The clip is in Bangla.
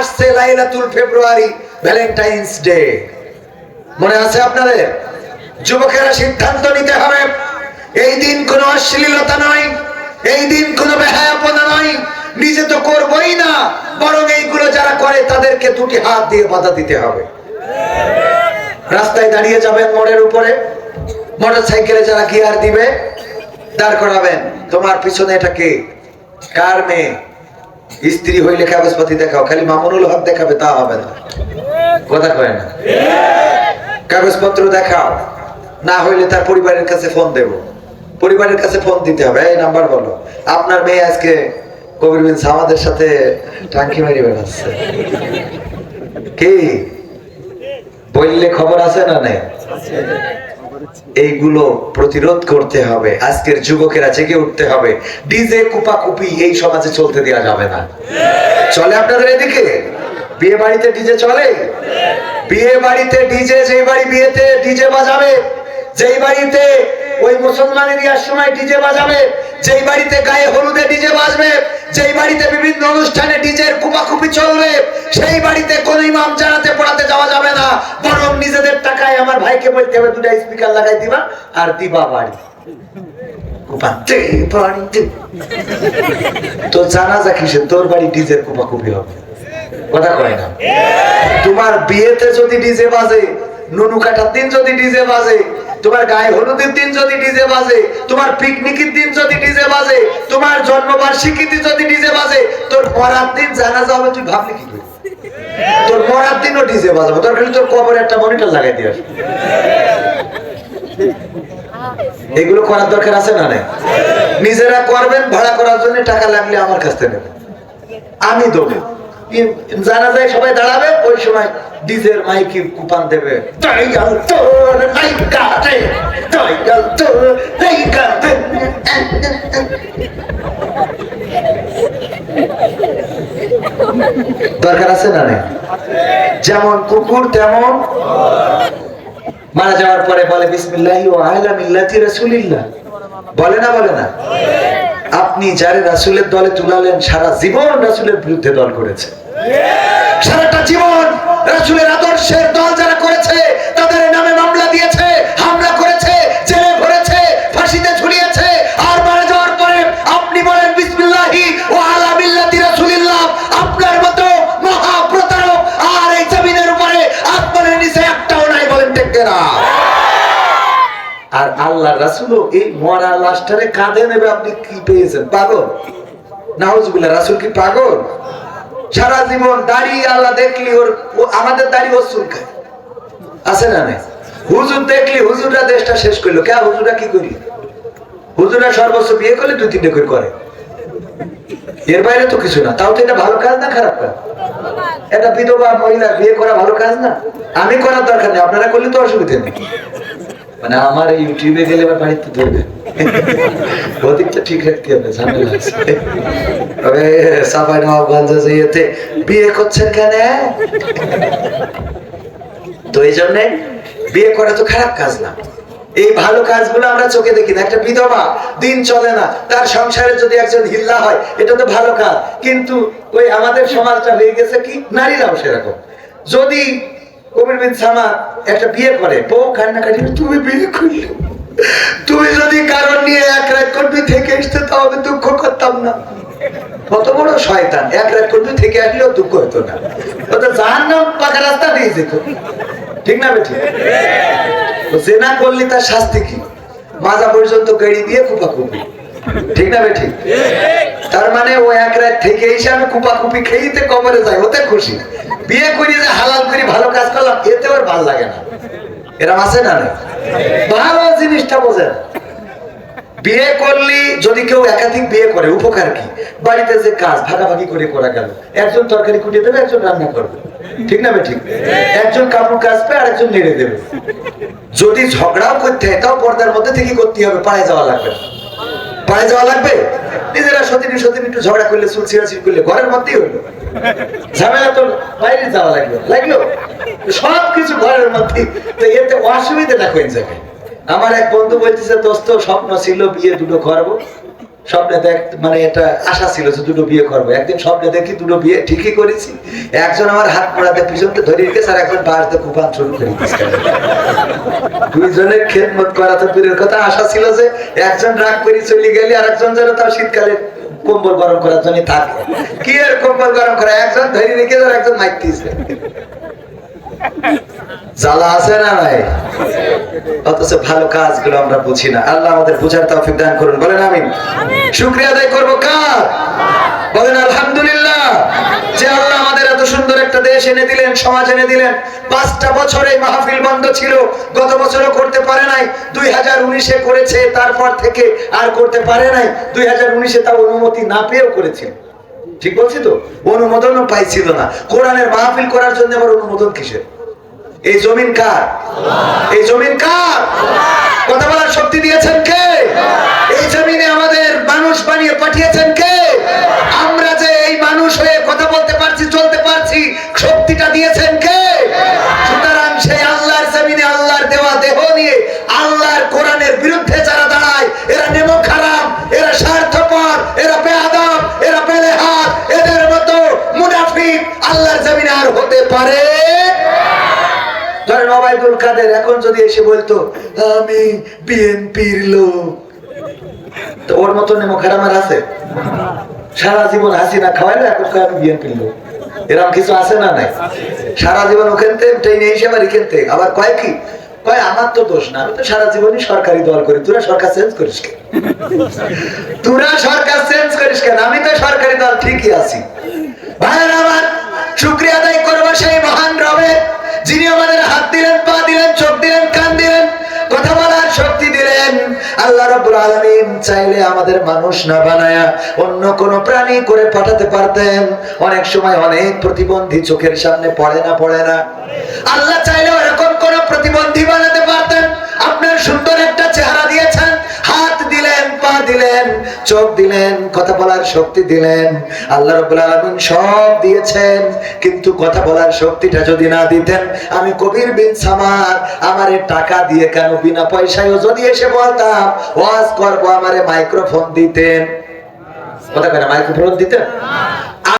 আসছে লাইলাতুল ফেব্রুয়ারি, ভ্যালেন্টাইন্স ডে, মনে আছে আপনাদের? যুবকেরা সিদ্ধান্ত নিতে হবে, এই দিন কোনো অশ্লীলতা নয়, এই দিন কোনো বেহায়াপনা নয়, নিজে তো করবই না, বরং এইগুলো যারা করে তাদেরকে দুটি হাত দিয়ে বাধা দিতে হবে। রাস্তায় দাঁড়িয়ে যাবেন মোড়ের উপরে, মোটরসাইকেলে যারা গিয়ার দিবে দাঁড় করাবেন, তোমার পিছনে এটা কে, কার মেয়ে, স্ত্রী হইলে কাগজপাতি দেখাও, খালি মামুনুল হক দেখাবে তা হবে না, কথা কয় না, কাগজপত্র দেখাও, না হইলে তার পরিবারের কাছে ফোন দেব, পরিবারের কাছে ফোন দিতে হবে, এই নাম্বার বলো, আপনার মেয়ে আজকে কবির বিন সামাদের সাথে টাঙ্কি মারি বেড়াচ্ছে, কি বললে খবর আছে না নেই? এইগুলো প্রতিরোধ করতে হবে, আজকের যুবকেরা জেগে উঠতে হবে। ডিজে কুপাকুপি এই সমাজে চলতে দেওয়া যাবে না। চলে আপনাদের এদিকে বিয়ে বাড়িতে ডিজে চলে? বিয়ে বাড়িতে ডিজে, যেই বাড়ি বিয়েতে ডিজে বাজাবে, যেই বাড়িতে ওই মুসলমানের ইয়ার সময় ডিজে বাজাবে, যেই বাড়িতে গায়ে হলুদে ডিজে বাজবে, যেই বাড়িতে বিভিন্ন অনুষ্ঠানে ডিজের কুপাকুপি চলবে, সেই বাড়িতে কোন ইমাম জানাতে পড়াতে যাওয়া যাবে না, বরং নিজেদের টাকায় আমার ভাইকে বলতে হবে দুটা স্পিকার লাগাই দিবা আর দিবা বাড়ি কুপাতে বাড়িতে। তো জানাজা কিসে, তোর বাড়ি ডিজের কুপাকুপি হবে, কথা কয় না? তোমার বিয়েতে যদি ডিজে বাজে, নুনু কাটার দিন যদি ডিজে বাজে, তোমার গায়ে হলুদের দিন যদি ডিজে বাজে, তোমার পিকনিকের দিন যদি ডিজে বাজে, তোমার জন্মবার্ষিকীতে যদি ডিজে বাজে, তোর মরার দিন জানাজা হবে, তুই ভাবলি কি করে? তোর মরার দিনও ডিজে বাজাবো, তোর খালি তোর কবরে একটা মনিটর লাগাই দিয়ে আসবে। এগুলো করার দরকার আছে না? নিজেরা করবেন, ভাড়া করার জন্য টাকা লাগলে আমার কাছ থেকে নেবেন, আমি দেবো। জানাজায় সবাই দাঁড়াবে, ওই সময় ডিজের মাইকে কুপান দেবে, দরকার আছে না? যেমন কুকুর তেমন মারা যাওয়ার পরে বলে বিসমিল্লাহি ওয়া আলা মিল্লাতি রাসূলিল্লাহ, বলে না? বলে না? আপনি যারে রাসূলের দলে তুলালেন, সারা জীবন রাসূলের বিরুদ্ধে দল করেছে, সারাটা জীবন রাসূলের আদর্শের দল যারা করেছে তাদের নামে মামলা দিয়েছে, হামলা করেছে, জেলে ভরেছে, ফাঁসিতে ঝুলিয়েছে, আর মারা যাওয়ার পরে আপনি বলেন বিসমিল্লাহি ওয়া আলা মিল্লাতি রাসূলিল্লাহ। আপনার মতো মহা প্রতারক আর এই জমিনের উপরে আসমানের নিচে একটাও নাই, বলেন ঠিক না? আর আল্লাহর রাসূলও এই মরা লাশটারে কাঁধে নেবে, আপনি কি পেয়েছেন? পাগল? নাউজুবিল্লাহ, রাসূল কি পাগল? সারা জীবন দাড়ি, আল্লাহ দেখলি ওর, আমাদের দাড়ি ওর চুল খায়, আছে না? হুজুর দেখলি, হুজুররা দেশটা শেষ করলো, কে হুজুররা কি করি? হুজুররা সর্বোচ্চ বিয়ে করলে 2-3টে করে, এর বাইরে তো কিছু না। তাও তো এটা ভালো কাজ না খারাপ কাজ? এটা বিধবা মহিলা বিয়ে করা ভালো কাজ না? আমি করার দরকার নেই, আপনারা করলে তো অসুবিধা নেই। মানে আমার ইউটিউবে গেলে এবার বাড়িতে ধরবে, ওদিকটা ঠিক রাখতে হবে, ঝামেলা আছে। তবে সাফাই নবাবগঞ্জে যেতে বিয়ে করছেন কেন? তো এই জন্য বিয়ে করা তো খারাপ কাজ না, এই ভালো কাজগুলো আমরা চোখে দেখি না। একটা বিধবা দিন চলে না, তার সংসারে যদি একজন হিল্লা হয়, এটা তো ভালো কাজ। কিন্তু ওই আমাদের সমাজটা হয়ে গেছে কি, নারীরাও সেরকম। যদি কবির বিন সামাদ একটা বিয়ে করে, বউ কান্নাকাটি, তুমি বিয়ে করলে, তুমি যদি কারণ নিয়ে এক রাত করবি থেকে আসতে, তাহলে দুঃখ করতাম না। কত বড় শয়তান, এক রাত করবি থেকে আসলেও দুঃখ হতো না, ও তো জাহান্নাম পাকা রাস্তা দিয়ে যেত, ঠিক না বেঠিক? জেনা করলে তার শাস্তি কি? মাজা পর্যন্ত গাড়ি দিয়ে কুপাকুপি, ঠিক না বেঠিক? তার মানে ও এক রাত থেকে এসে আমি কুপাকুপি খেয়েতে কবরে যাই, ওতে খুশি। বিয়ে করি যে হালাল করি, ভালো কাজ করলাম, এতে ওর ভালো লাগে না। এরম আছে না? ভালো জিনিসটা বোঝেন। বিয়ে করলি, যদি কেউ একাধিক বিয়ে করে, উপকার কি? বাড়িতে যে কাজ ভাগাভাগি করে করা গেল, একজন তরকারি কুটিয়ে দেবে, একজন রান্না করবে, ঠিক না বেঠিক? একজন কাপড় কাচবে আর একজন নেড়ে দেবে। যদি ঝগড়াও করতে হয়, তাও পর্দার মধ্যে থেকে করতে হবে, পায়ে যাওয়া লাগবে না। পায়ে যাওয়া লাগবে? নিজেরা সতীনী একটু ঝগড়া করলে, চুল ছিঁড়াছিড়ি করলে ঘরের মধ্যেই হইলো, ঝামেলা তো বাইরে যাওয়া লাগলো সবকিছু ঘরের মধ্যে। তো এতে অসুবিধাটা কোন জায়গায়? আমার এক বন্ধু বলতেছে, দোস্ত স্বপ্ন ছিল বিয়ে দুটো করবো, স্বপ্নে দেখ মানে এটা আশা ছিল যে দুটো বিয়ে করবো, একদিন স্বপ্নে দেখি দুটো বিয়ে ঠিকই করেছি। একজন আমার হাত মোড়াতে পিছনতে ধরে রেখেছে আর একজন বাড়িতে কুপান শুরু করে দিয়েছে। দুইজনের খেদমত করা তো দূরের কথা, আশা ছিল যে একজন রাগ করে চলে গেলে আর একজন যেন তার শীতকালে কম্বল গরম করার জন্য থাকে। কি আর কম্বল গরম করা, একজন ধরে রেখে আর একজন মাইতেছে। জ্বালা আছে না ভাই? অথচ ভালো কাজগুলো আমরা বুঝি না। আল্লাহ আমাদের বুঝার তৌফিক দান করুন, বলেন আমিন। শুকরিয়া আদায় করবো কার? বলেন আলহামদুলিল্লাহ, যে আল্লাহ আমাদের এত সুন্দর একটা দেশ এনে দিলেন, সমাজ এনে দিলেন। 5টা বছরে মাহফিল বন্ধ ছিল, গত বছরও করতে পারে নাই, 2019-এ করেছে, তারপর থেকে আর করতে পারে নাই। 2019-এ তা অনুমতি না পেয়েও করেছিল, ঠিক বলছি তো? অনুমোদনও পাইছিল না। কোরআনের মাহফিল করার জন্য আবার অনুমোদন কিসের? এই জমিন কার? এই জমিন কার? কথা বলার শক্তি দিয়েছেন কে? এই জমিনে আমাদের মানুষ বানিয়ে পাঠিয়েছেন কে? আমরা যে এই মানুষ হয়ে কথা বলতে পারছি, চলতে পারছি, শক্তিটা দিয়েছেন কে? সুতরাং সেই আল্লাহর জমিনে আল্লাহর দেওয়া দেহ নিয়ে আল্লাহর কোরআনের বিরুদ্ধে যারা দাঁড়ায়, এরা নেমো খারাপ, এরা স্বার্থপর, এরা বেয়াদব, এরা বেলেহাত, এদের মতো মুনাফিক আল্লাহর জমিনে আর হতে পারে। ধরেন ওবায়দুল কাদের এখন যদি এসে বলতো আমি বিএনপির লোক, তো ওর মতো নেমো খারাপ আর আছে? সারা জীবন হাসিনা খাওয়াইলো, এখন আমি বিএনপির লোক, এরকম কিছু আছে না? নাই। সারা জীবন ওখান থেকে ট্রেনে এসে আবার এখান থেকে আবার কয় কি কয়, আমার তো দোষ না, আমি তো সারা জীবনই সরকারি দল করি, তোরা সরকার চেঞ্জ করিস কেন? তোরা সরকার চেঞ্জ করিস কেন? আমি তো সরকারি দল ঠিকই আছি। ভাইয়েরা আমার, শুকরিয়া আদায় করবো সেই মহান রবের, যিনি আমাদের হাত দিলেন, পা দিলেন, চোখ দিলেন, কান দিলেন, কথা বলার শক্তি দিলেন। আল্লাহ রাব্বুল আলামিন চাইলে আমাদের মানুষ না বানায়া অন্য কোন প্রাণী করে পাঠাতে পারতেন। অনেক সময় অনেক প্রতিবন্ধী চোখের সামনে পড়ে না? আল্লাহ চাইলে এরকম কোন প্রতিবন্ধী বানাতে পারতেন। আপনার সুন্দর একটা চেহারা দিয়েছেন, হাত দিলেন, পা দিলেন, চোখ দিলেন, কথা বলার শক্তি দিলেন। আল্লাহ রাব্বুল আলামিন সব দিয়েছেন, কিন্তু কথা বলার শক্তিটা যদি না দিতেন, আমি কবির বিন সামাদ আমারে টাকা দিয়ে কেন বিনা পয়সায়ও যদি এসে বলতাম ওয়াজ করবো, আমারে মাইক্রোফোন দিতেন। কথা কেন মাইক্রোফোন দিতেন?